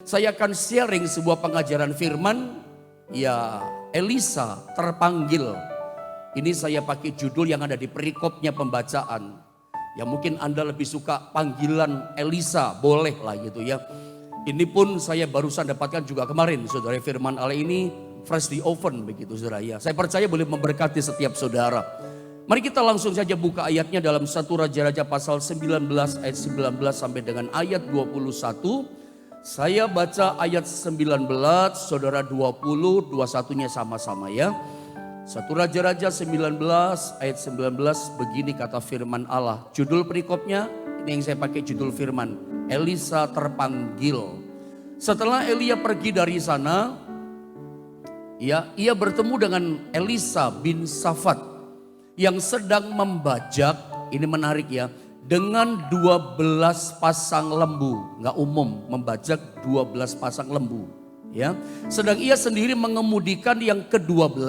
Saya akan sharing sebuah pengajaran firman, ya Elisa terpanggil. Ini saya pakai judul yang ada di perikopnya pembacaan. Ya mungkin Anda lebih suka panggilan Elisa, boleh lah gitu ya. Ini pun saya barusan dapatkan juga kemarin, saudara, firman Allah ini fresh di oven begitu saudara ya. Saya percaya boleh memberkati setiap saudara. Mari kita langsung saja buka ayatnya dalam 1 Raja-Raja pasal 19 ayat 19 sampai dengan ayat 21. Saya baca ayat 19, saudara 20, 21-nya sama-sama ya. 1 Raja-Raja 19 ayat 19 begini kata firman Allah. Judul perikopnya ini yang saya pakai judul firman, Elisa terpanggil. Setelah Elia pergi dari sana, ya, ia bertemu dengan Elisa bin Safat yang sedang membajak, ini menarik ya, dengan 12 pasang lembu. Nggak umum membajak 12 pasang lembu. Ya. Sedang ia sendiri mengemudikan yang ke-12.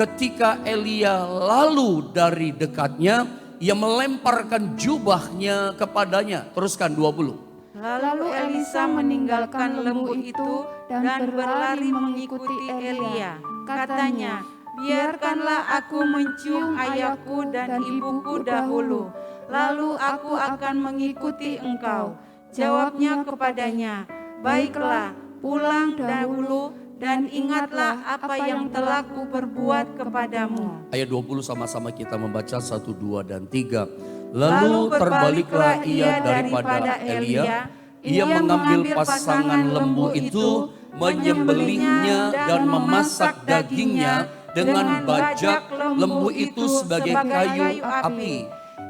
Ketika Elia lalu dari dekatnya, ia melemparkan jubahnya kepadanya. Teruskan 20. Lalu Elisa meninggalkan lembu itu dan berlari mengikuti Elia. Katanya, biarkanlah aku mencium ayahku dan ibuku dahulu, lalu aku akan mengikuti engkau. Jawabnya kepadanya, baiklah, pulang dahulu dan ingatlah apa yang telah kuperbuat kepadamu. Ayat 20 sama-sama kita membaca 1, 2, dan 3. Lalu terbaliklah ia daripada Elia. Ia mengambil pasangan lembu itu, menyembelihnya dan memasak dagingnya dengan bajak lembu itu sebagai kayu api.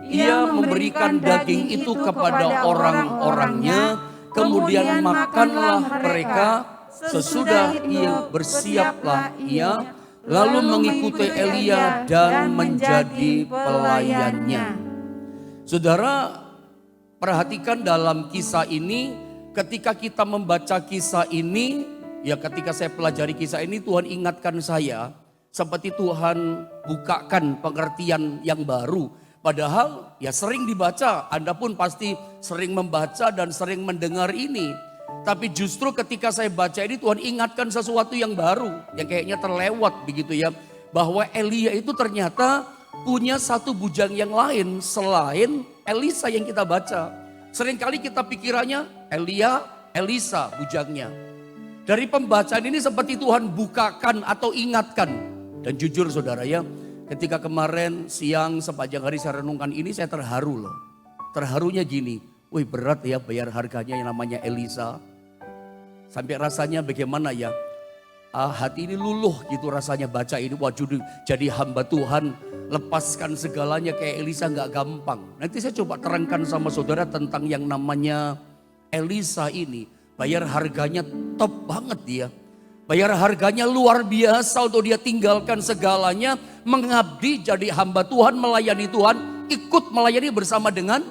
Ia memberikan daging itu kepada orang-orangnya, kemudian makanlah mereka. Sesudah ia bersiaplah ia, lalu mengikuti Elia dan menjadi pelayannya. Saudara, perhatikan dalam kisah ini, ketika kita membaca kisah ini, ya ketika saya pelajari kisah ini, Tuhan ingatkan saya, seperti Tuhan bukakan pengertian yang baru. Padahal ya sering dibaca, Anda pun pasti sering membaca dan sering mendengar ini. Tapi justru ketika saya baca ini Tuhan ingatkan sesuatu yang baru, yang kayaknya terlewat begitu ya. Bahwa Elia itu ternyata punya satu bujang yang lain selain Elisa yang kita baca. Seringkali kita pikirannya Elia, Elisa bujangnya. Dari pembacaan ini seperti Tuhan bukakan atau ingatkan. Dan jujur saudara ya, ketika kemarin siang sepanjang hari saya renungkan ini saya terharu loh. Terharunya gini, wih berat ya bayar harganya yang namanya Elisa. Sampai rasanya bagaimana ya, hati ini luluh gitu rasanya baca ini. Wah jadi hamba Tuhan, lepaskan segalanya kayak Elisa gak gampang. Nanti saya coba terangkan sama saudara tentang yang namanya Elisa ini. Bayar harganya top banget dia. Bayar harganya luar biasa untuk dia tinggalkan segalanya. Mengabdi jadi hamba Tuhan, melayani Tuhan. Ikut melayani bersama dengan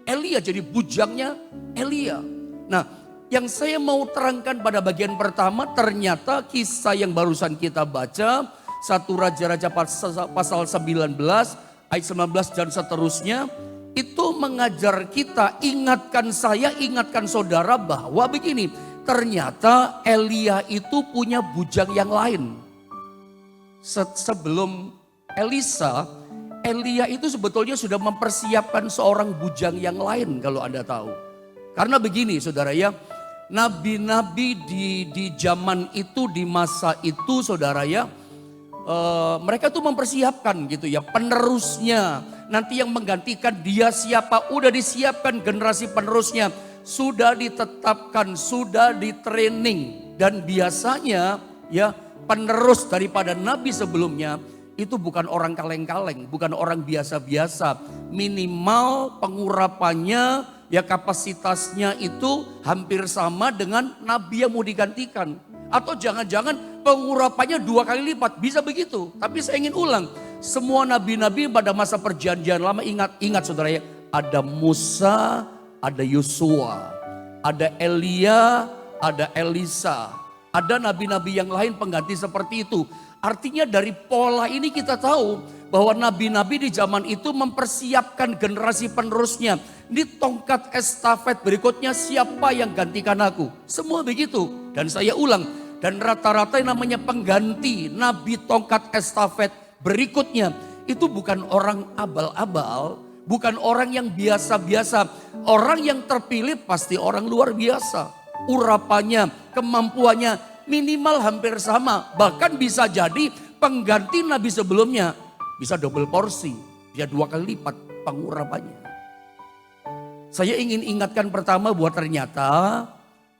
Elia, jadi bujangnya Elia. Nah, yang saya mau terangkan pada bagian pertama, ternyata kisah yang barusan kita baca, 1 Raja-Raja pasal 19, ayat 19 dan seterusnya, itu mengajar kita, ingatkan saya, ingatkan saudara bahwa begini, ternyata Elia itu punya bujang yang lain. Sebelum Elisa, Elia itu sebetulnya sudah mempersiapkan seorang bujang yang lain kalau Anda tahu. Karena begini saudara ya, nabi-nabi di zaman itu, di masa itu saudara ya, mereka tuh mempersiapkan gitu ya penerusnya. Nanti yang menggantikan dia siapa, udah disiapkan generasi penerusnya. Sudah ditetapkan, sudah di training. Dan biasanya ya penerus daripada nabi sebelumnya itu bukan orang kaleng-kaleng, bukan orang biasa-biasa. Minimal pengurapannya, ya kapasitasnya itu hampir sama dengan nabi yang mau digantikan. Atau jangan-jangan pengurapannya 2 kali lipat, bisa begitu. Tapi saya ingin ulang, semua nabi-nabi pada masa perjanjian lama ingat saudara ya. Ada Musa, ada Yosua, ada Elia, ada Elisa. Ada nabi-nabi yang lain pengganti seperti itu. Artinya dari pola ini kita tahu bahwa nabi-nabi di zaman itu mempersiapkan generasi penerusnya. Ini tongkat estafet berikutnya, siapa yang gantikan aku? Semua begitu. Dan saya ulang, dan rata-rata yang namanya pengganti nabi tongkat estafet berikutnya itu bukan orang abal-abal, bukan orang yang biasa-biasa. Orang yang terpilih pasti orang luar biasa. Urapannya, kemampuannya minimal hampir sama. Bahkan bisa jadi pengganti nabi sebelumnya bisa double porsi. Dia 2 kali lipat pengurapannya. Saya ingin ingatkan pertama bahwa ternyata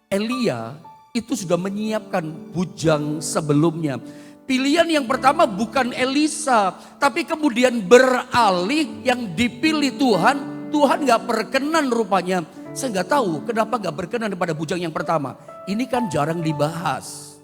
Elia itu sudah menyiapkan bujang sebelumnya. Pilihan yang pertama bukan Elisa, tapi kemudian beralih yang dipilih Tuhan. Tuhan gak berkenan rupanya. Saya nggak tahu kenapa nggak berkenan pada bujang yang pertama. Ini kan jarang dibahas.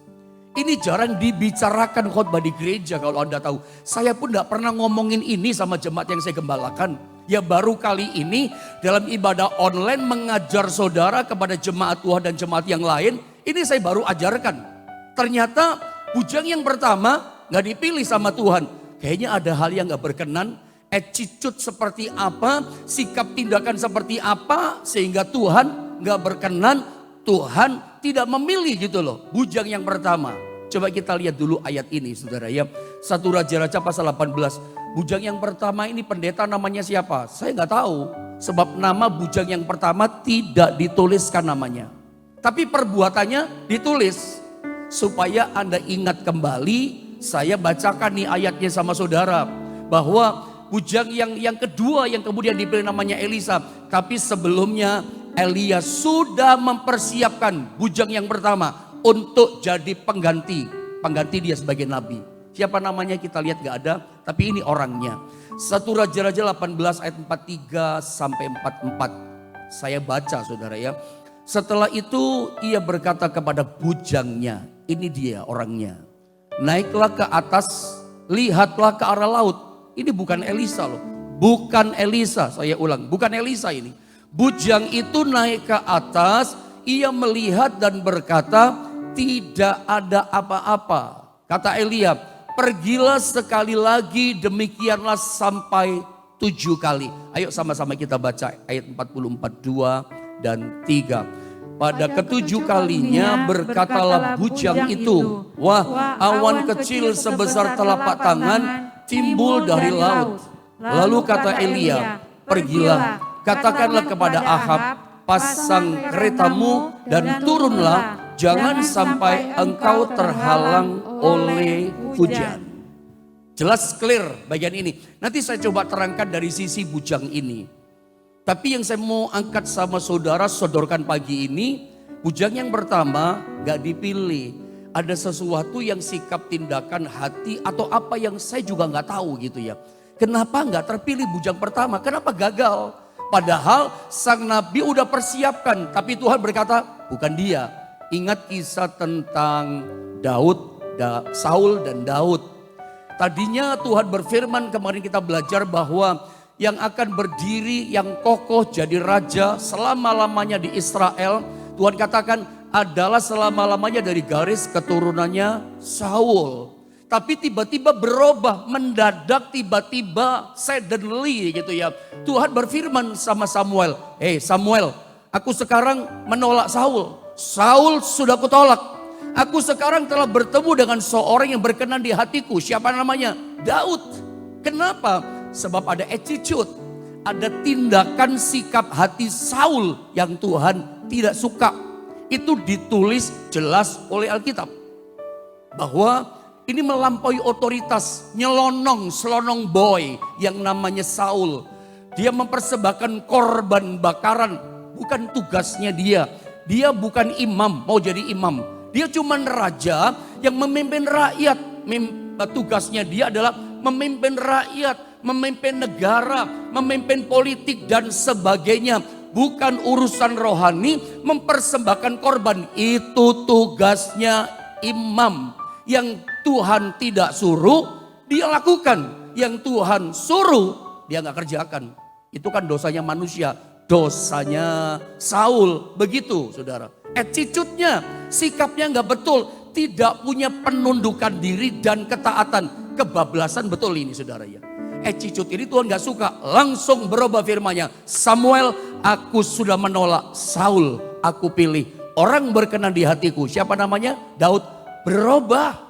Ini jarang dibicarakan khotbah di gereja kalau Anda tahu. Saya pun nggak pernah ngomongin ini sama jemaat yang saya gembalakan. Ya baru kali ini dalam ibadah online mengajar saudara kepada jemaat Tuhan dan jemaat yang lain. Ini saya baru ajarkan. Ternyata bujang yang pertama nggak dipilih sama Tuhan. Kayaknya ada hal yang nggak berkenan. Attitude seperti apa, sikap tindakan seperti apa, sehingga Tuhan gak berkenan, Tuhan tidak memilih gitu loh. Bujang yang pertama, coba kita lihat dulu ayat ini saudara ya. 1 Raja-Raja pasal 18, bujang yang pertama ini pendeta namanya siapa? Saya gak tahu, sebab nama bujang yang pertama tidak dituliskan namanya. Tapi perbuatannya ditulis, supaya Anda ingat kembali, saya bacakan nih ayatnya sama saudara, bahwa bujang yang kedua yang kemudian dipilih namanya Elisa. Tapi sebelumnya Elia sudah mempersiapkan bujang yang pertama untuk jadi pengganti dia sebagai nabi. Siapa namanya kita lihat gak ada, tapi ini orangnya. 1 Raja-Raja 18 ayat 43 sampai 44. Saya baca saudara ya. Setelah itu ia berkata kepada bujangnya, ini dia orangnya. Naiklah ke atas, lihatlah ke arah laut. Ini bukan Elisa loh, bukan Elisa, saya ulang, bukan Elisa ini. Bujang itu naik ke atas, ia melihat dan berkata, tidak ada apa-apa. Kata Elia, pergilah sekali lagi, demikianlah sampai 7 kali. Ayo sama-sama kita baca ayat 44, 2 dan 3. Pada ketujuh kalinya berkatalah bujang itu, wah awan kecil sebesar telapak tangan timbul dari laut. Lalu kata Elia, pergilah, katakanlah kepada Ahab, pasang keretamu dan turunlah, jangan sampai engkau terhalang oleh hujan. Jelas clear bagian ini. Nanti saya coba terangkan dari sisi bujang ini. Tapi yang saya mau angkat sama saudara, sodorkan pagi ini, bujang yang pertama gak dipilih. Ada sesuatu yang sikap, tindakan, hati atau apa yang saya juga nggak tahu gitu ya. Kenapa nggak terpilih bujang pertama? Kenapa gagal? Padahal sang nabi udah persiapkan, tapi Tuhan berkata bukan dia. Ingat kisah tentang Saul dan Daud. Tadinya Tuhan berfirman, kemarin kita belajar bahwa yang akan berdiri, yang kokoh jadi raja selama-lamanya di Israel, Tuhan katakan adalah selama-lamanya dari garis keturunannya Saul. Tapi tiba-tiba berubah, mendadak tiba-tiba suddenly gitu ya. Tuhan berfirman sama Samuel, Samuel, aku sekarang menolak Saul. Saul sudah kutolak. Aku sekarang telah bertemu dengan seorang yang berkenan di hatiku. Siapa namanya? Daud. Kenapa? Sebab ada attitude, ada tindakan sikap hati Saul yang Tuhan tidak suka. Itu ditulis jelas oleh Alkitab. Bahwa ini melampaui otoritas, selonong boy yang namanya Saul. Dia mempersembahkan korban bakaran, bukan tugasnya dia. Dia bukan imam, mau jadi imam. Dia cuma raja yang memimpin rakyat. Tugasnya dia adalah memimpin rakyat, memimpin negara, memimpin politik dan sebagainya. Bukan urusan rohani, mempersembahkan korban. Itu tugasnya imam. Yang Tuhan tidak suruh, dia lakukan. Yang Tuhan suruh, dia gak kerjakan. Itu kan dosanya manusia, dosanya Saul. Begitu saudara. Attitude-nya, sikapnya gak betul. tidak punya penundukan diri dan ketaatan. Kebablasan betul ini saudara ya. Attitude ini Tuhan gak suka. Langsung berubah firman-Nya. Samuel, aku sudah menolak. Saul, aku pilih. Orang berkenan di hatiku. Siapa namanya? Daud. Berubah.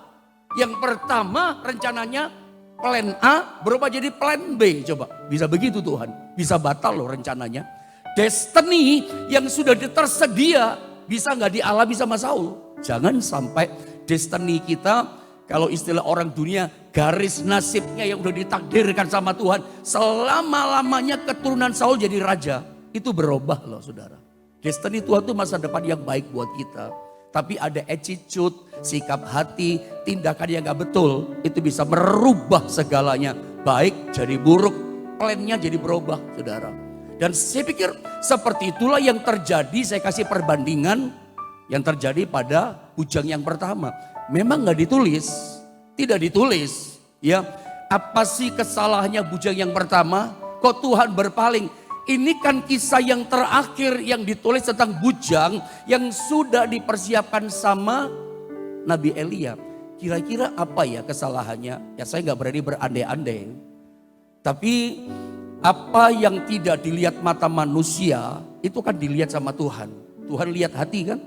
Yang pertama rencananya plan A berubah jadi plan B. Coba, bisa begitu Tuhan. Bisa batal loh rencananya. Destiny yang sudah tersedia bisa gak dialami sama Saul. Jangan sampai destiny kita, kalau istilah orang dunia, garis nasibnya yang udah ditakdirkan sama Tuhan. Selama-lamanya keturunan Saul jadi raja. Itu berubah loh saudara. Destiny Tuhan itu masa depan yang baik buat kita. Tapi ada attitude, sikap hati, tindakan yang gak betul. Itu bisa merubah segalanya. Baik jadi buruk, plannya jadi berubah saudara. Dan saya pikir seperti itulah yang terjadi, saya kasih perbandingan yang terjadi pada bujang yang pertama. Memang gak ditulis, tidak ditulis. Ya, apa sih kesalahannya bujang yang pertama? Kok Tuhan berpaling? Ini kan kisah yang terakhir yang ditulis tentang bujang yang sudah dipersiapkan sama Nabi Elia. Kira-kira apa ya kesalahannya? Ya saya gak berani berandai-andai. Tapi apa yang tidak dilihat mata manusia itu kan dilihat sama Tuhan. Tuhan lihat hati kan?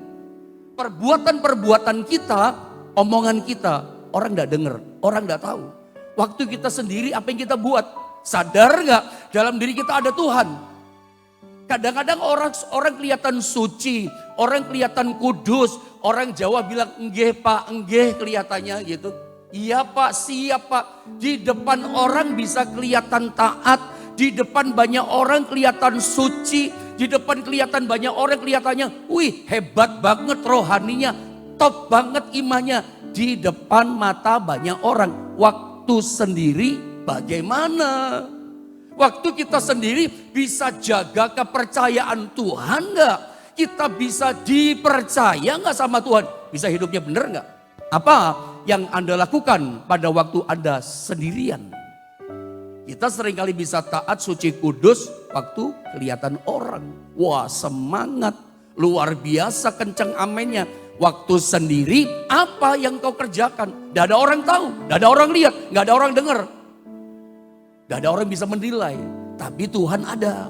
Perbuatan-perbuatan kita, omongan kita, orang gak dengar, orang gak tahu. Waktu kita sendiri apa yang kita buat, sadar gak dalam diri kita ada Tuhan. Kadang-kadang orang kelihatan suci, orang kelihatan kudus, orang Jawa bilang enggeh pak, enggeh kelihatannya gitu. Iya pak, siap pak. Di depan orang bisa kelihatan taat, di depan banyak orang kelihatan suci, di depan kelihatan banyak orang kelihatannya, wih hebat banget rohaninya, top banget imannya. Di depan mata banyak orang, waktu sendiri bagaimana? Waktu kita sendiri bisa jaga kepercayaan Tuhan gak? Kita bisa dipercaya gak sama Tuhan? Bisa hidupnya benar gak? Apa yang Anda lakukan pada waktu Anda sendirian? Kita seringkali bisa taat, suci, kudus waktu kelihatan orang. Wah semangat, luar biasa kenceng amennya. Waktu sendiri apa yang kau kerjakan? Gak ada orang tahu, gak ada orang lihat, gak ada orang dengar. Gak ada orang bisa menilai, tapi Tuhan ada.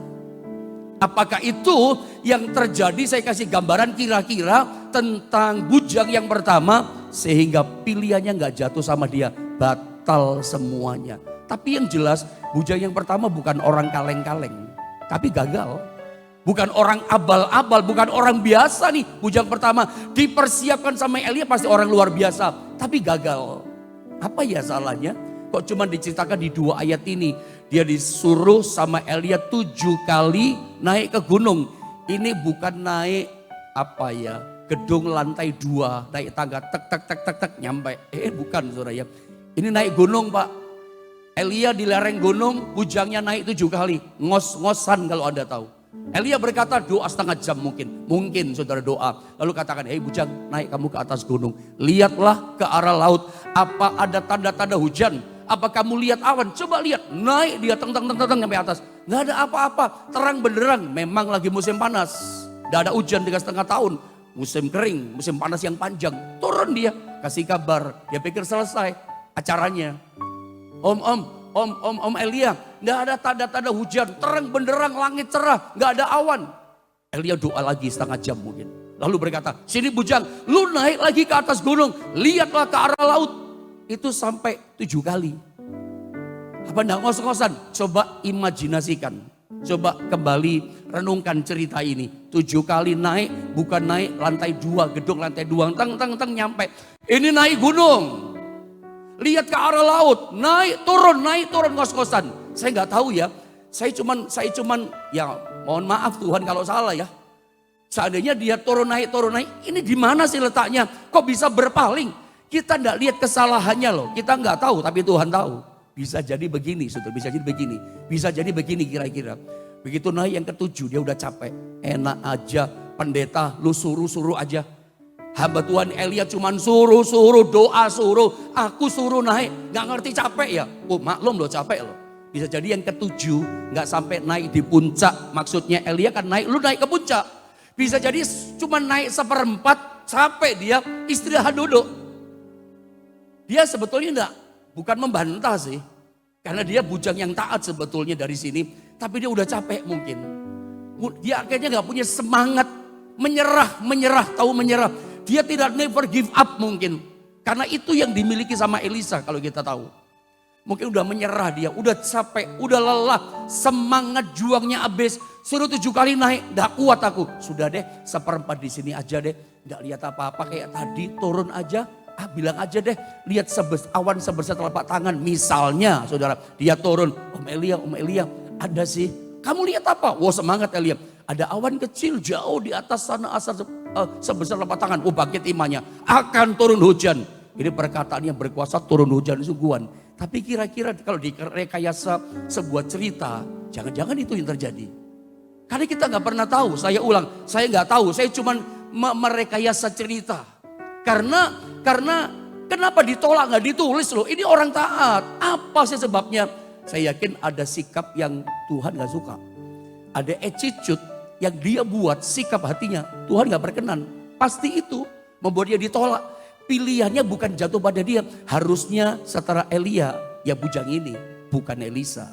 Apakah itu yang terjadi? Saya kasih gambaran kira-kira tentang bujang yang pertama. Sehingga pilihannya gak jatuh sama dia, batal semuanya. Tapi yang jelas bujang yang pertama bukan orang kaleng-kaleng, tapi gagal. Bukan orang abal-abal, bukan orang biasa nih. Bujang pertama dipersiapkan sama Elia pasti orang luar biasa, tapi gagal. Apa ya salahnya? Kok cuma diceritakan di 2 ayat ini. Dia disuruh sama Elia 7 kali naik ke gunung. Ini bukan naik apa ya, gedung lantai 2, naik tangga tek nyampe. Bukan saudara ya. Ini naik gunung pak. Elia di lereng gunung, bujangnya naik 7 kali. Ngos-ngosan kalau Anda tahu. Elia berkata doa setengah jam mungkin. Mungkin saudara doa. Lalu katakan, hei bujang naik kamu ke atas gunung. Lihatlah ke arah laut. Apa ada tanda-tanda hujan? Apa kamu lihat awan? Coba lihat. Naik dia teng sampai atas. Nggak ada apa-apa. Terang benderang. Memang lagi musim panas. Nggak ada hujan 3,5 tahun. Musim kering. Musim panas yang panjang. Turun dia. Kasih kabar. Dia pikir selesai acaranya. Om Elia. Nggak ada tanda-tanda hujan. Terang benderang. Langit cerah. Nggak ada awan. Elia doa lagi setengah jam mungkin. Lalu berkata, sini bujang. Lu naik lagi ke atas gunung. Lihatlah ke arah laut. Itu sampai 7 kali. Apa enggak ngos-ngosan? Coba imajinasikan. Coba kembali renungkan cerita ini. 7 kali naik, bukan naik lantai 2, gedung lantai 2. Teng nyampe. Ini naik gunung. Lihat ke arah laut. Naik turun ngos-ngosan. Saya nggak tahu ya. Saya cuman ya mohon maaf Tuhan kalau salah ya. Seandainya dia turun naik. Ini di mana sih letaknya? Kok bisa berpaling? Kita enggak lihat kesalahannya loh. Kita enggak tahu tapi Tuhan tahu. Bisa jadi begini, saudara. Bisa jadi begini. Bisa jadi begini kira-kira. Begitu naik yang ke-7 dia udah capek. Enak aja pendeta lu suruh aja. Hamba Tuhan Elia cuman suruh, doa suruh. Aku suruh naik. Enggak ngerti capek ya. Oh maklum loh capek loh. Bisa jadi yang ke-7 enggak sampai naik di puncak. Maksudnya Elia kan naik, lu naik ke puncak. Bisa jadi cuma naik 1/4 sampai dia istirahat duduk. Dia sebetulnya bukan membantah sih. Karena dia bujang yang taat sebetulnya dari sini. Tapi dia udah capek mungkin. Dia akhirnya gak punya semangat. Menyerah, tahu menyerah. Dia tidak never give up mungkin. Karena itu yang dimiliki sama Elisa kalau kita tahu. Mungkin udah menyerah dia, udah capek, udah lelah. Semangat juangnya habis. Suruh 7 kali naik, gak kuat aku. Sudah deh, 1/4 di sini aja deh. Gak lihat apa-apa kayak tadi, turun aja. Bilang aja deh, lihat awan sebesar telapak tangan. Misalnya saudara, dia turun. Om Elia, ada sih. Kamu lihat apa? Wah semangat Elia. Ada awan kecil jauh di atas sana sebesar telapak tangan. Bangkit imannya. Akan turun hujan. Ini perkataan yang berkuasa, turun hujan sungguhan. Tapi kira-kira kalau direkayasa sebuah cerita, jangan-jangan itu yang terjadi. Karena kita nggak pernah tahu. Saya ulang, saya nggak tahu. Saya cuma merekayasa cerita. Karena kenapa ditolak nggak ditulis loh? Ini orang taat. Apa sih sebabnya? Saya yakin ada sikap yang Tuhan nggak suka. Ada attitude yang dia buat sikap hatinya Tuhan nggak berkenan. Pasti itu membuat dia ditolak. Pilihannya bukan jatuh pada dia. Harusnya setelah Elia ya bujang ini, bukan Elisa.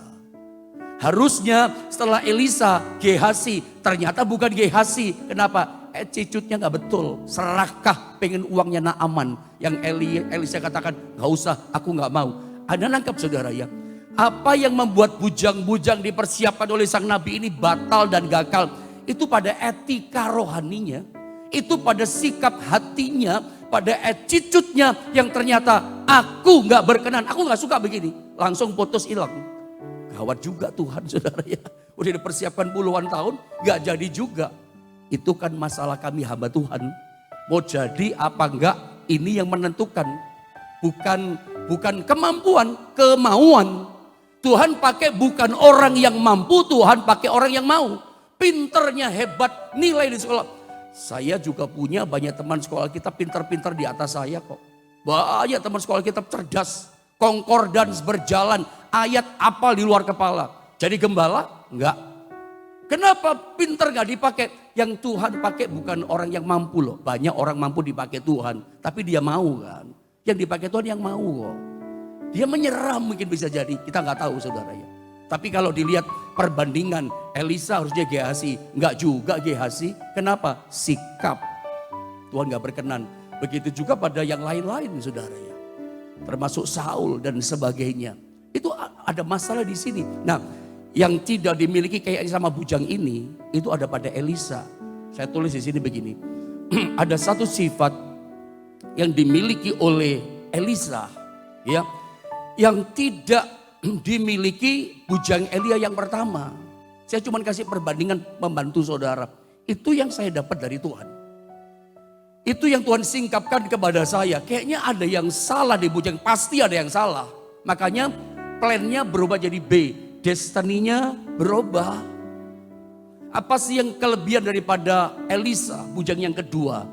Harusnya setelah Elisa Gehazi, ternyata bukan Gehazi. Kenapa? Attitude-nya gak betul. Serakah pengen uangnya Naaman. Yang Elisa katakan gak usah, aku gak mau. Anda nangkap saudara ya. Apa yang membuat bujang-bujang dipersiapkan oleh sang nabi ini batal dan gagal. Itu pada etika rohaninya. Itu pada sikap hatinya. Pada attitude-nya yang ternyata aku gak berkenan. Aku gak suka begini. Langsung putus hilang. Gawat juga Tuhan saudara ya. Udah dipersiapkan puluhan tahun gak jadi juga. Itu kan masalah kami hamba Tuhan. Mau jadi apa enggak ini yang menentukan. Bukan kemampuan, kemauan. Tuhan pakai bukan orang yang mampu, Tuhan pakai orang yang mau. Pinternya hebat, nilai di sekolah. Saya juga punya banyak teman sekolah kita pintar-pintar di atas saya kok. Banyak teman sekolah kita cerdas, konkordans berjalan, ayat apal di luar kepala. Jadi gembala? Enggak. Kenapa pinter gak dipakai? Yang Tuhan pakai bukan orang yang mampu loh. Banyak orang mampu dipakai Tuhan. Tapi dia mau kan. Yang dipakai Tuhan yang mau kok. Dia menyerah mungkin bisa jadi. Kita gak tahu saudara ya. Tapi kalau dilihat perbandingan Elisa harusnya Gehazi. Enggak juga Gehazi. Kenapa? Sikap. Tuhan gak berkenan. Begitu juga pada yang lain-lain saudara ya. Termasuk Saul dan sebagainya. Itu ada masalah di sini. Nah, yang tidak dimiliki kayak sama bujang ini, itu ada pada Elisa. Saya tulis di sini begini. Ada satu sifat yang dimiliki oleh Elisa, ya, yang tidak dimiliki bujang Elia yang pertama. Saya cuma kasih perbandingan membantu saudara. Itu yang saya dapat dari Tuhan. Itu yang Tuhan singkapkan kepada saya. Kayaknya ada yang salah di bujang, pasti ada yang salah. Makanya plannya berubah jadi B. Destininya berubah. Apa sih yang kelebihan daripada Elisa, bujang yang kedua?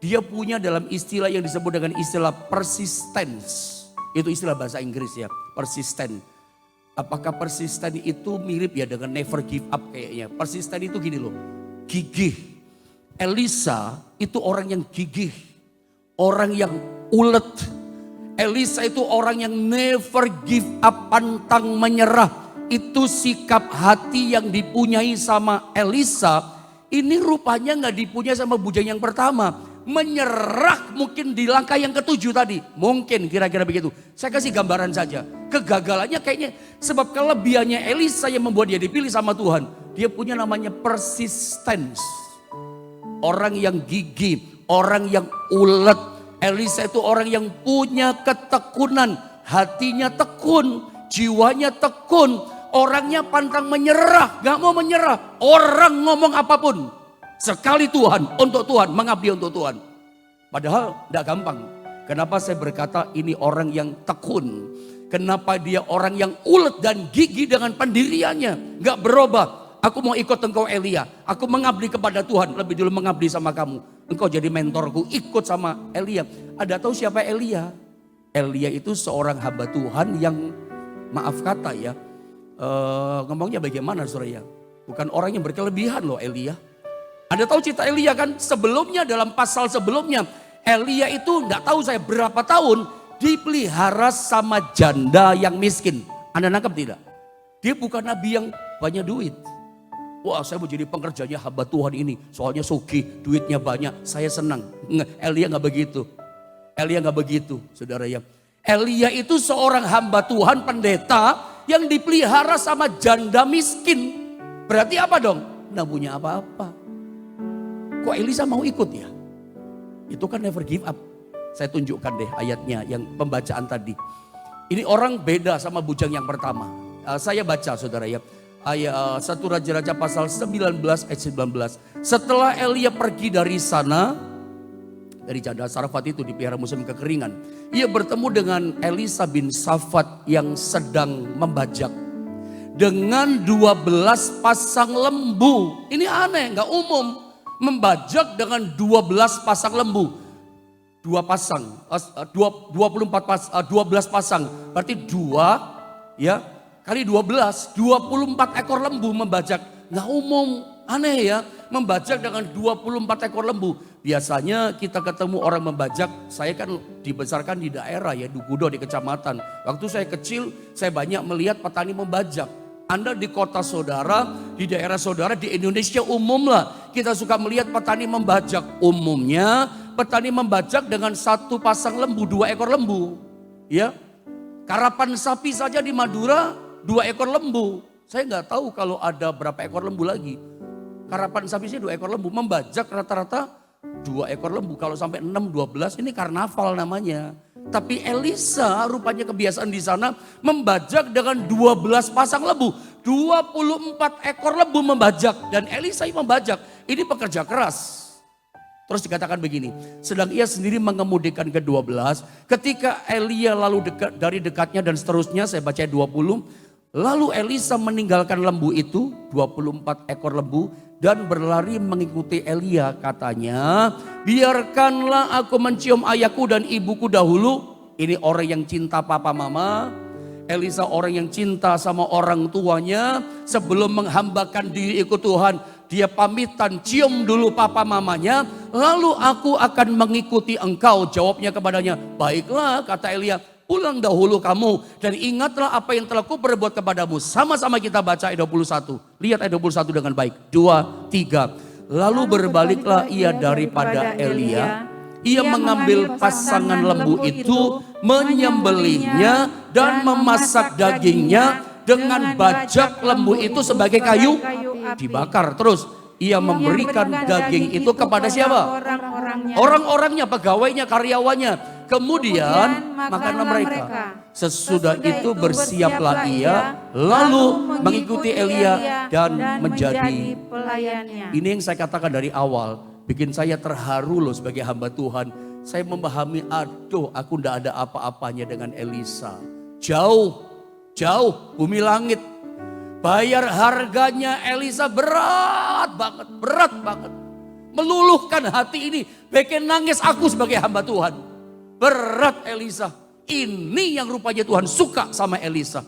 Dia punya dalam istilah yang disebut dengan istilah persistence. Itu istilah bahasa Inggris ya, persisten. Apakah persisten itu mirip ya dengan never give up kayaknya. Persisten itu gini loh, gigih. Elisa itu orang yang gigih, orang yang ulet. Elisa itu orang yang never give up, pantang menyerah. Itu sikap hati yang dipunyai sama Elisa. Ini rupanya gak dipunyai sama bujang yang pertama. Menyerah mungkin di langkah yang ke-7 tadi. Mungkin kira-kira begitu. Saya kasih gambaran saja. Kegagalannya kayaknya sebab kelebihannya Elisa yang membuat dia dipilih sama Tuhan. Dia punya namanya persistence. Orang yang gigih, orang yang ulet. Elisa itu orang yang punya ketekunan. Hatinya tekun, jiwanya tekun. Orangnya pantang menyerah, gak mau menyerah. Orang ngomong apapun, sekali Tuhan, untuk Tuhan, mengabdi untuk Tuhan. Padahal gak gampang. Kenapa saya berkata ini orang yang tekun? Kenapa dia orang yang ulet dan gigih dengan pendiriannya, gak berubah. Aku mau ikut engkau Elia, aku mengabdi kepada Tuhan, lebih dulu mengabdi sama kamu. Engkau jadi mentorku, ikut sama Elia. Ada tahu siapa Elia? Elia itu seorang hamba Tuhan yang maaf kata ya, ngomongnya bagaimana saudara ya? Bukan orang yang berkelebihan loh Elia. Anda tahu cerita Elia kan? Sebelumnya dalam pasal sebelumnya, Elia itu nggak tahu saya berapa tahun dipelihara sama janda yang miskin. Anda nangkep tidak? Dia bukan nabi yang banyak duit. Wah, saya mau jadi pengerjanya hamba Tuhan ini. Soalnya sugih, duitnya banyak, saya senang. Elia nggak begitu. Elia nggak begitu, saudara ya. Elia itu seorang hamba Tuhan, pendeta yang dipelihara sama janda miskin. Berarti apa dong? Nggak punya apa-apa. Kok Elisa mau ikut ya? Itu kan never give up. Saya tunjukkan deh ayatnya yang pembacaan tadi. Ini orang beda sama bujang yang pertama. Saya baca saudara ya. Ayat 1 Raja-Raja pasal 19 ayat 19. Setelah Elia pergi dari sana, dari janda Sarfat itu dipelihara musim kekeringan, ia bertemu dengan Elisa bin Safat yang sedang membajak dengan 12 pasang lembu. Ini aneh, nggak umum. Membajak dengan 12 pasang lembu. 2 pasang, 12 pasang, berarti 2 ya kali 12, 24 ekor lembu membajak. Nggak umum, aneh ya, membajak dengan 24 ekor lembu. Biasanya kita ketemu orang membajak, saya kan dibesarkan di daerah ya, di Gudo, di kecamatan. Waktu saya kecil, saya banyak melihat petani membajak. Anda di kota saudara, di daerah saudara, di Indonesia umum lah. Kita suka melihat petani membajak. Umumnya petani membajak dengan 1 pasang lembu, 2 ekor lembu. Ya, karapan sapi saja di Madura 2 ekor lembu. Saya nggak tahu kalau ada berapa ekor lembu lagi. Karapan sapi sih 2 ekor lembu. Membajak rata-rata 2 ekor lembu. Kalau sampai 6, 12 ini karnaval namanya. Tapi Elisa rupanya kebiasaan di sana membajak dengan 12 pasang lembu. 24 ekor lembu membajak. Dan Elisa membajak. Ini pekerja keras. Terus dikatakan begini, sedang ia sendiri mengemudikan ke-12, ketika Elia lalu dari dekatnya dan seterusnya, saya baca 20. Lalu Elisa meninggalkan lembu itu, 24 ekor lembu, dan berlari mengikuti Elia. Katanya, biarkanlah aku mencium ayahku dan ibuku dahulu. Ini orang yang cinta papa mama. Elisa orang yang cinta sama orang tuanya. Sebelum menghambakan diri ikut Tuhan, dia pamitan cium dulu papa mamanya. Lalu aku akan mengikuti engkau. Jawabnya kepadanya, baiklah kata Elia. Pulang dahulu kamu dan ingatlah apa yang telah kuperbuat kepadamu. Sama-sama kita baca ayat 21. Lihat ayat 21 dengan baik. 2, 3. Lalu berbaliklah ia daripada Elia. Ia mengambil pasangan lembu itu, menyembelihnya dan memasak dagingnya dengan bajak lembu itu sebagai kayu dibakar. Terus ia memberikan daging itu kepada siapa? Orang-orangnya, pegawainya, karyawannya. Kemudian makanlah mereka. Sesudah itu bersiaplah ia lalu mengikuti Elia dan menjadi pelayannya. Ini yang saya katakan dari awal, bikin saya terharu loh sebagai hamba Tuhan. Saya memahami, aduh aku tidak ada apa-apanya dengan Elisa. Jauh bumi langit. Bayar harganya Elisa berat banget. Meluluhkan hati ini, bikin nangis aku sebagai hamba Tuhan. Berat Elisa. Ini yang rupanya Tuhan suka sama Elisa.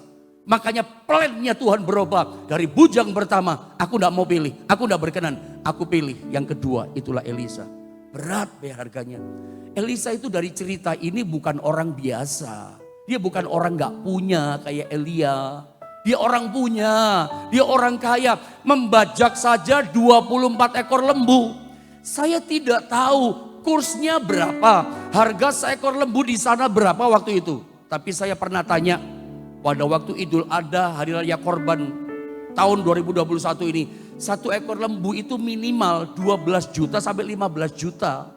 Makanya plannya Tuhan berubah. Dari bujang pertama, aku tidak mau pilih. Aku tidak berkenan. Aku pilih yang kedua, itulah Elisa. Berat bayar harganya. Elisa itu dari cerita ini bukan orang biasa. Dia bukan orang gak punya kayak Elia. Dia orang punya. Dia orang kaya. Membajak saja 24 ekor lembu. Saya tidak tahu kursnya berapa, harga seekor lembu di sana berapa waktu itu. Tapi saya pernah tanya pada waktu Idul Adha, hari raya korban tahun 2021 ini. 1 ekor lembu itu minimal 12 juta sampai 15 juta.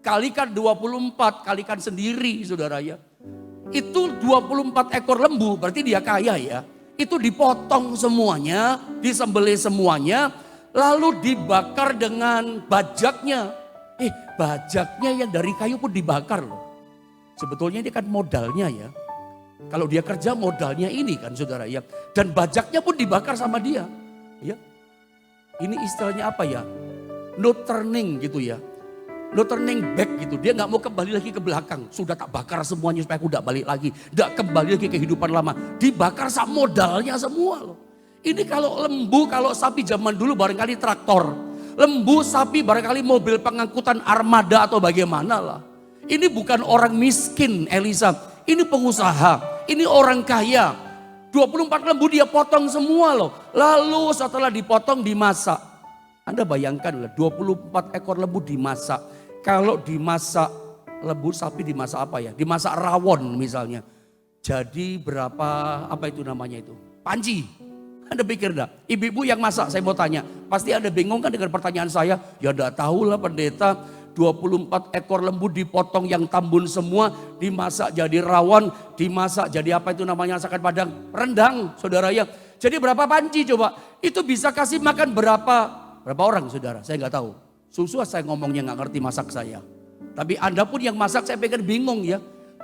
Kalikan 24, kalikan sendiri saudara ya. Itu 24 ekor lembu, berarti dia kaya ya. Itu dipotong semuanya, disembelih semuanya, lalu dibakar dengan bajaknya. Bajaknya yang dari kayu pun dibakar loh. Sebetulnya ini kan modalnya ya. Kalau dia kerja modalnya ini kan saudara ya. Dan bajaknya pun dibakar sama dia. Ya. Ini istilahnya apa ya? No turning gitu ya. No turning back gitu. Dia gak mau kembali lagi ke belakang. Sudah tak bakar semuanya supaya aku gak balik lagi. Gak kembali lagi ke kehidupan lama. Dibakar sama modalnya semua loh. Ini kalau lembu, kalau sapi zaman dulu barangkali traktor. Lembu sapi barangkali mobil pengangkutan armada atau bagaimana lah. Ini bukan orang miskin Elisa, ini pengusaha, ini orang kaya. 24 lembu dia potong semua loh. Lalu setelah dipotong dimasak. Anda bayangkan lah 24 ekor lembu dimasak. Kalau dimasak lembu sapi dimasak apa ya? Dimasak rawon misalnya. Jadi berapa, apa itu namanya itu? Panci. Anda pikir enggak? Ibu-ibu yang masak saya mau tanya. Pasti Anda bingung kan dengan pertanyaan saya? Ya enggak tahu lah pendeta. 24 ekor lembu dipotong yang tambun semua, dimasak jadi rawon, dimasak jadi apa itu namanya masakan Padang? Rendang, saudara ya. Jadi berapa panci coba? Itu bisa kasih makan berapa orang saudara? Saya nggak tahu. Susu saya ngomongnya nggak ngerti masak saya. Tapi Anda pun yang masak saya pikir bingung ya.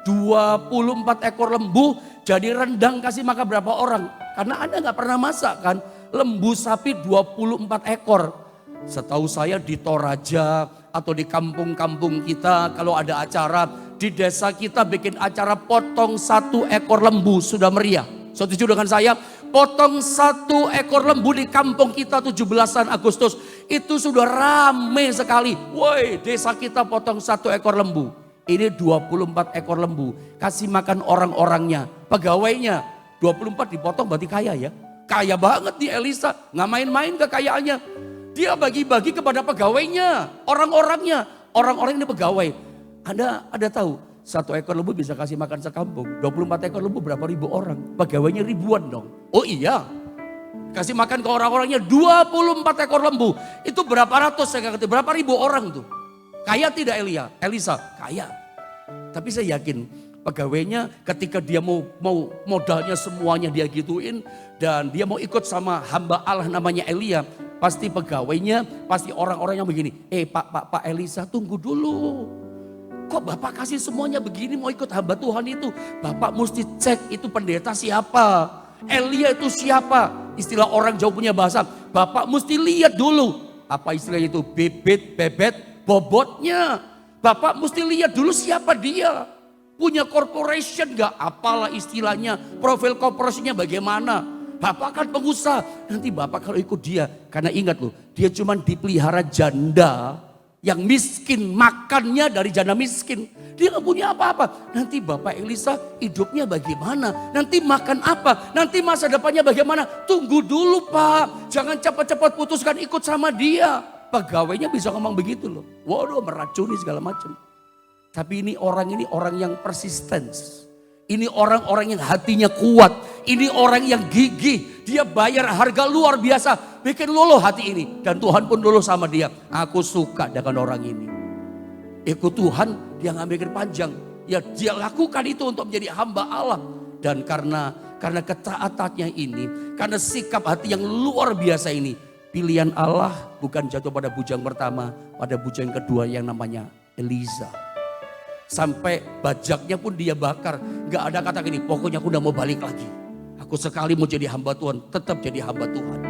24 ekor lembu jadi rendang kasih makan berapa orang? Karena Anda nggak pernah masak kan? Lembu sapi 24 ekor. Setahu saya di Toraja atau di kampung-kampung kita kalau ada acara di desa kita bikin acara potong 1 ekor lembu sudah meriah. Setuju dengan saya? Potong 1 ekor lembu di kampung kita 17-an Agustus itu sudah rame sekali. Woi, desa kita potong 1 ekor lembu. Ini 24 ekor lembu. Kasih makan orang-orangnya, pegawainya. 24 dipotong berarti kaya ya. Kaya banget nih Elisa, nggak main-main kekayaannya. Dia bagi-bagi kepada pegawainya, orang-orangnya. Orang-orang ini pegawai. Anda tahu, 1 ekor lembu bisa kasih makan sekampung. 24 ekor lembu berapa ribu orang? Pegawainya ribuan dong. Oh iya, kasih makan ke orang-orangnya 24 ekor lembu. Itu berapa ratus, saya nggak ngerti, berapa ribu orang tuh. Kaya tidak Elisa? Kaya. Tapi saya yakin pegawainya ketika dia mau modalnya semuanya dia gituin. Dan dia mau ikut sama hamba Allah namanya Elia. Pasti pegawainya, pasti orang-orang yang begini. Pak Elisa tunggu dulu. Kok Bapak kasih semuanya begini mau ikut hamba Tuhan itu? Bapak mesti cek itu pendeta siapa. Elia itu siapa? Istilah orang jauh punya bahasa. Bapak mesti lihat dulu. Apa istilahnya itu? Bebet, bobotnya. Bapak mesti lihat dulu siapa dia. Punya corporation gak? Apalah istilahnya. Profil korporasinya bagaimana? Bapak kan pengusaha, nanti Bapak kalau ikut dia, karena ingat loh, dia cuma dipelihara janda yang miskin, makannya dari janda miskin. Dia gak punya apa-apa. Nanti Bapak Elisa hidupnya bagaimana? Nanti makan apa? Nanti masa depannya bagaimana? Tunggu dulu Pak, jangan cepat-cepat putuskan ikut sama dia. Pegawainya bisa ngomong begitu loh. Waduh, meracuni segala macam. Tapi ini orang yang persisten. Ini orang-orang yang hatinya kuat. Ini orang yang gigih. Dia bayar harga luar biasa. Bikin luluh hati ini. Dan Tuhan pun luluh sama dia. Aku suka dengan orang ini. Ikut Tuhan dia gak mikir panjang. Ya dia lakukan itu untuk menjadi hamba Allah. Dan karena ketaatannya ini. Karena sikap hati yang luar biasa ini. Pilihan Allah bukan jatuh pada bujang pertama. Pada bujang kedua yang namanya Elisa. Sampai bajaknya pun dia bakar. Gak ada kata gini, pokoknya aku udah mau balik lagi. Aku sekali mau jadi hamba Tuhan, tetap jadi hamba Tuhan.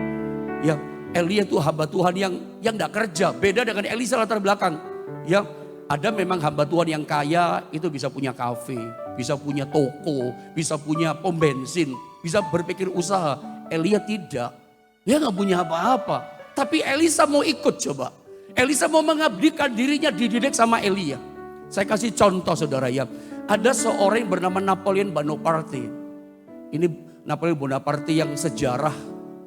Ya, Elia itu hamba Tuhan yang gak kerja. Beda dengan Elisa latar belakang. Ya, ada memang hamba Tuhan yang kaya, itu bisa punya kafe, bisa punya toko, bisa punya pom bensin, bisa berpikir usaha. Elia tidak. Dia gak punya apa-apa. Tapi Elisa mau ikut coba. Elisa mau mengabdikan dirinya dididik sama Elia. Saya kasih contoh saudara ya. Ada seorang yang bernama Napoleon Bonaparte. Ini Napoleon Bonaparte yang sejarah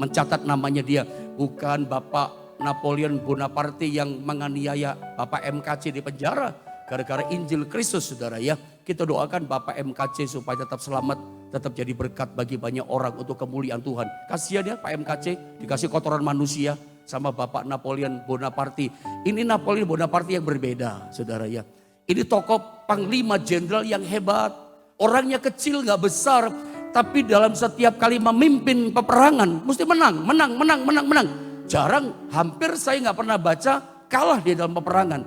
mencatat namanya dia. Bukan Bapak Napoleon Bonaparte yang menganiaya Bapak MKC di penjara. Gara-gara Injil Kristus saudara ya. Kita doakan Bapak MKC supaya tetap selamat. Tetap jadi berkat bagi banyak orang untuk kemuliaan Tuhan. Kasihan ya Pak MKC dikasih kotoran manusia sama Bapak Napoleon Bonaparte. Ini Napoleon Bonaparte yang berbeda saudara ya. Ini tokoh panglima jenderal yang hebat. Orangnya kecil gak besar. Tapi dalam setiap kali memimpin peperangan. Mesti menang. Jarang, hampir saya gak pernah baca kalah dia dalam peperangan.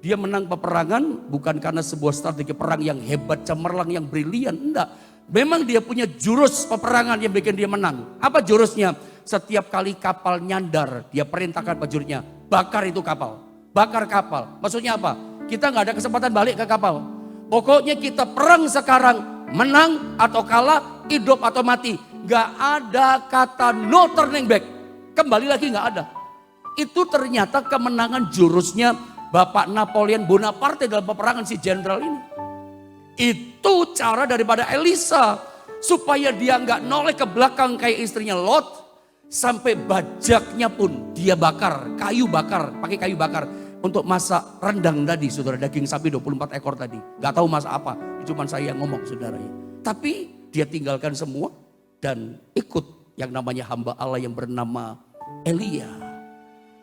Dia menang peperangan bukan karena sebuah strategi perang yang hebat, cemerlang, yang brilian. Enggak. Memang dia punya jurus peperangan yang bikin dia menang. Apa jurusnya? Setiap kali kapal nyandar, dia perintahkan prajuritnya, bakar itu kapal. Bakar kapal. Maksudnya apa? Kita gak ada kesempatan balik ke kapal. Pokoknya kita perang sekarang. Menang atau kalah, hidup atau mati. Gak ada kata no turning back. Kembali lagi gak ada. Itu ternyata kemenangan jurusnya Bapak Napoleon Bonaparte dalam peperangan si jenderal ini. Itu cara daripada Elisa supaya dia nggak noleh ke belakang kayak istrinya Lot, sampai bajaknya pun dia bakar, pakai kayu bakar untuk masak rendang tadi, saudara, daging sapi 24 ekor tadi. Nggak tahu masak apa, cuma saya yang ngomong, saudara. Tapi dia tinggalkan semua dan ikut yang namanya hamba Allah yang bernama Elia.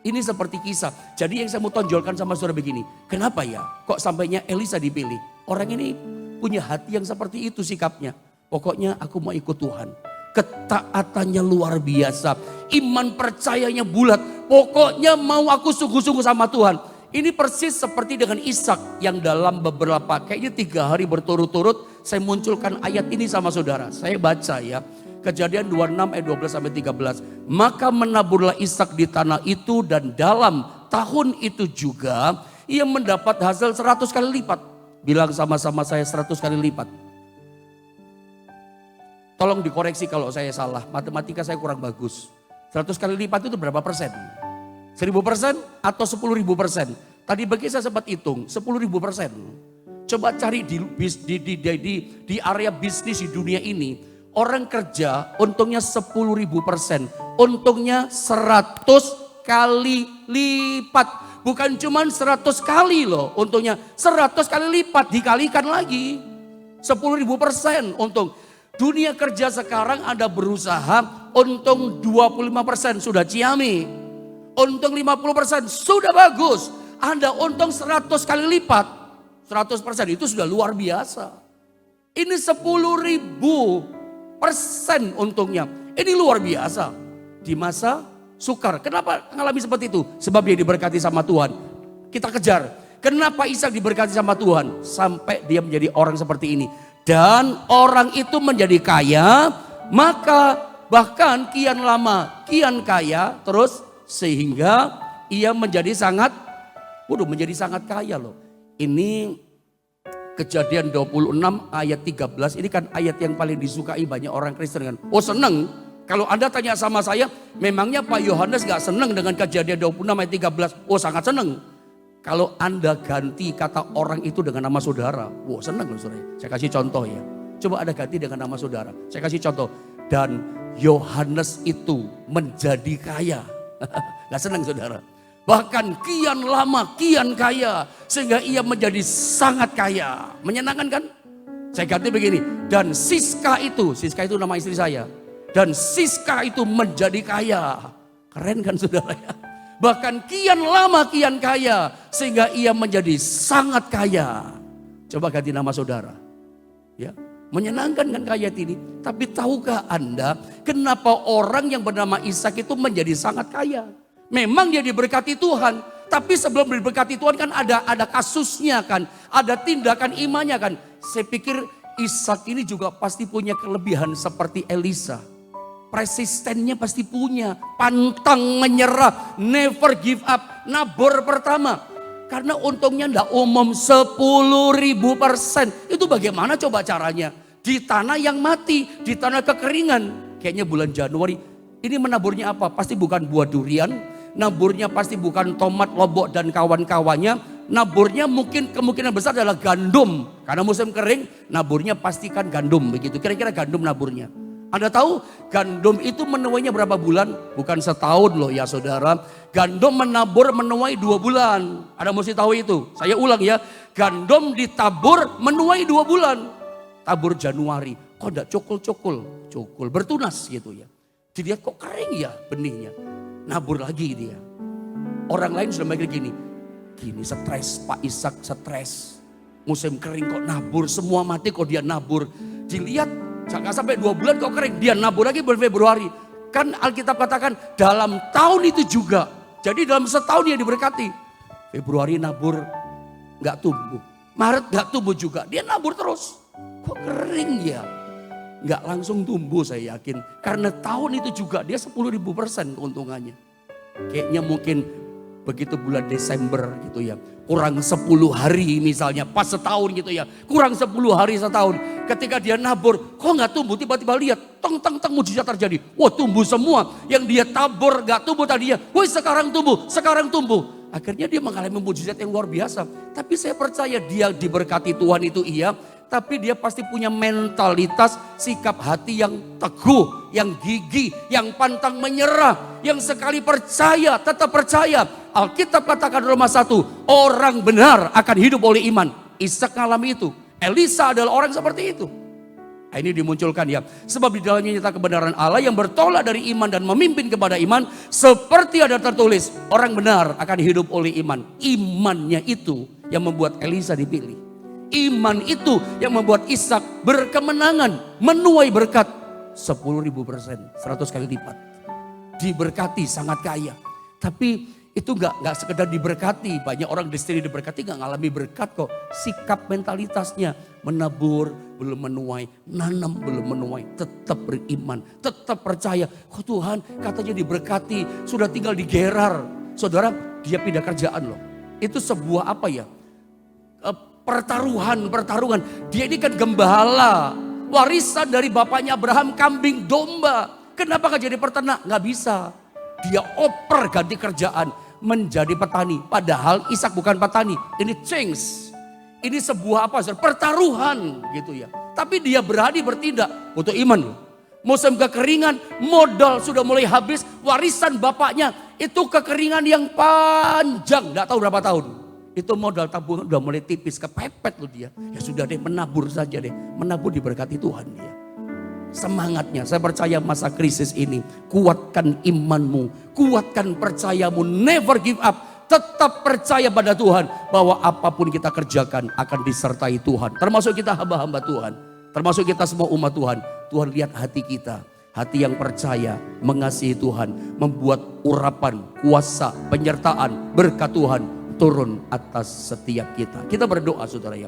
Ini seperti kisah. Jadi yang saya mau tonjolkan sama saudara begini, kenapa ya kok sampainya Elisa dipilih? Orang ini punya hati yang seperti itu sikapnya. Pokoknya aku mau ikut Tuhan. Ketaatannya luar biasa. Iman percayanya bulat. Pokoknya mau aku sungguh-sungguh sama Tuhan. Ini persis seperti dengan Ishak yang dalam beberapa, kayaknya 3 hari berturut-turut saya munculkan ayat ini sama saudara. Saya baca ya. Kejadian 26 ayat 12 sampai 13. Maka menaburlah Ishak di tanah itu dan dalam tahun itu juga ia mendapat hasil 100 kali lipat. Bilang sama-sama saya 100 kali lipat. Tolong dikoreksi kalau saya salah, matematika saya kurang bagus. 100 kali lipat itu berapa persen? 1000% atau 10.000%? Tadi bagi saya sempat hitung, 10.000%. Coba cari di area bisnis di dunia ini, orang kerja untungnya 10.000%, untungnya 100 kali lipat. Bukan cuma 100 kali loh, untungnya 100 kali lipat dikalikan lagi. 10.000% untung. Dunia kerja sekarang Anda berusaha, untung 25% sudah ciami. Untung 50% sudah bagus. Anda untung 100 kali lipat. 100% itu sudah luar biasa. Ini 10.000% untungnya. Ini luar biasa. Di masa sukar. Kenapa mengalami seperti itu? Sebab dia diberkati sama Tuhan. Kita kejar. Kenapa Ishak diberkati sama Tuhan? Sampai dia menjadi orang seperti ini. Dan orang itu menjadi kaya, maka bahkan kian lama kian kaya terus sehingga ia menjadi sangat kaya loh. Ini Kejadian 26 ayat 13, ini kan ayat yang paling disukai banyak orang Kristen kan. Oh seneng, kalau Anda tanya sama saya, memangnya Pak Yohanes gak seneng dengan Kejadian 26 ayat 13? Oh sangat seneng. Kalau Anda ganti kata orang itu dengan nama saudara, wah seneng loh saudara. Saya kasih contoh ya. Coba Anda ganti dengan nama saudara. Saya kasih contoh. Dan Yohanes itu menjadi kaya. Gak seneng saudara. Bahkan kian lama kian kaya. Sehingga ia menjadi sangat kaya. Menyenangkan kan? Saya ganti begini. Dan Siska itu nama istri saya. Dan Siska itu menjadi kaya. Keren kan saudara ya? Bahkan kian lama kian kaya. Sehingga ia menjadi sangat kaya. Coba ganti nama saudara. Ya, menyenangkan kan ayat ini. Tapi tahukah Anda kenapa orang yang bernama Ishak itu menjadi sangat kaya? Memang dia diberkati Tuhan. Tapi sebelum diberkati Tuhan kan ada kasusnya kan. Ada tindakan imannya kan. Saya pikir Ishak ini juga pasti punya kelebihan seperti Elisa. Persistennya pasti punya. Pantang menyerah. Never give up. Nabur pertama. Karena untungnya enggak umum 10.000%. Itu bagaimana coba caranya? Di tanah yang mati. Di tanah kekeringan. Kayaknya bulan Januari. Ini menaburnya apa? Pasti bukan buah durian. Naburnya pasti bukan tomat, lombok dan kawan-kawannya. Naburnya mungkin kemungkinan besar adalah gandum. Karena musim kering, naburnya pastikan gandum begitu. Kira-kira gandum naburnya. Anda tahu gandum itu menuainya berapa bulan? Bukan setahun loh ya saudara. Gandum menuai 2 bulan. Anda mesti tahu itu. Saya ulang ya. Gandum ditabur menuai 2 bulan. Tabur Januari. Kok enggak cokul-cokul? Cokul bertunas gitu ya. Dilihat kok kering ya benihnya. Nabur lagi dia. Orang lain sudah mikir gini stres, Pak Ishak stres. Musim kering kok nabur, semua mati kok dia nabur. Dilihat jangan sampai 2 bulan kok kering, dia nabur lagi bulan Februari. Kan Alkitab katakan dalam tahun itu juga. Jadi dalam setahun dia diberkati. Februari nabur gak tumbuh. Maret gak tumbuh juga, dia nabur terus. Kok kering ya? Nggak langsung tumbuh saya yakin. Karena tahun itu juga dia 10.000% keuntungannya. Kayaknya mungkin begitu bulan Desember gitu ya, kurang 10 hari misalnya, pas setahun gitu ya, kurang 10 hari setahun, ketika dia nabur, kok nggak tumbuh, tiba-tiba lihat, teng mujizat terjadi, wah tumbuh semua, yang dia tabur nggak tumbuh tadinya, wah sekarang tumbuh, akhirnya dia mengalami mujizat yang luar biasa. Tapi saya percaya dia diberkati Tuhan itu iya, tapi dia pasti punya mentalitas, sikap hati yang teguh, yang gigih, yang pantang menyerah, yang sekali percaya, tetap percaya. Alkitab katakan Roma 1, orang benar akan hidup oleh iman. Ishak mengalami itu, Elisa adalah orang seperti itu. Nah, ini dimunculkan ya, sebab di dalamnya nyata kebenaran Allah yang bertolak dari iman dan memimpin kepada iman, seperti ada tertulis, orang benar akan hidup oleh iman. Imannya itu yang membuat Elisa dipilih. Iman itu yang membuat Ishak berkemenangan, menuai berkat 10.000%, 100 kali lipat. Diberkati sangat kaya. Tapi itu nggak sekedar diberkati, banyak orang di sini diberkati nggak ngalami berkat kok. Sikap mentalitasnya, menabur belum menuai, nanam belum menuai, tetap beriman, tetap percaya. Oh Tuhan katanya diberkati, sudah tinggal di Gerar. Saudara, dia pindah kerjaan loh. Itu sebuah apa ya? Pertaruhan. Dia ini kan gembala, warisan dari bapaknya Abraham, kambing domba. Kenapa gak jadi peternak? Gak bisa. Dia oper ganti kerjaan menjadi petani. Padahal Ishak bukan petani. Ini change. Ini sebuah apa? Pertaruhan gitu ya. Tapi dia berani bertindak. Butuh iman loh. Musim kekeringan, modal sudah mulai habis. Warisan bapaknya itu kekeringan yang panjang. Gak tahu berapa tahun. Itu modal tabungan udah mulai tipis, kepepet loh dia. Ya sudah deh, menabur saja deh. Menabur diberkati Tuhan dia. Semangatnya, saya percaya masa krisis ini, kuatkan imanmu, kuatkan percayamu, never give up. Tetap percaya pada Tuhan bahwa apapun kita kerjakan akan disertai Tuhan. Termasuk kita hamba-hamba Tuhan, termasuk kita semua umat Tuhan. Tuhan lihat hati kita, hati yang percaya, mengasihi Tuhan, membuat urapan, kuasa, penyertaan, berkat Tuhan turun atas setiap kita. Kita berdoa saudara ya.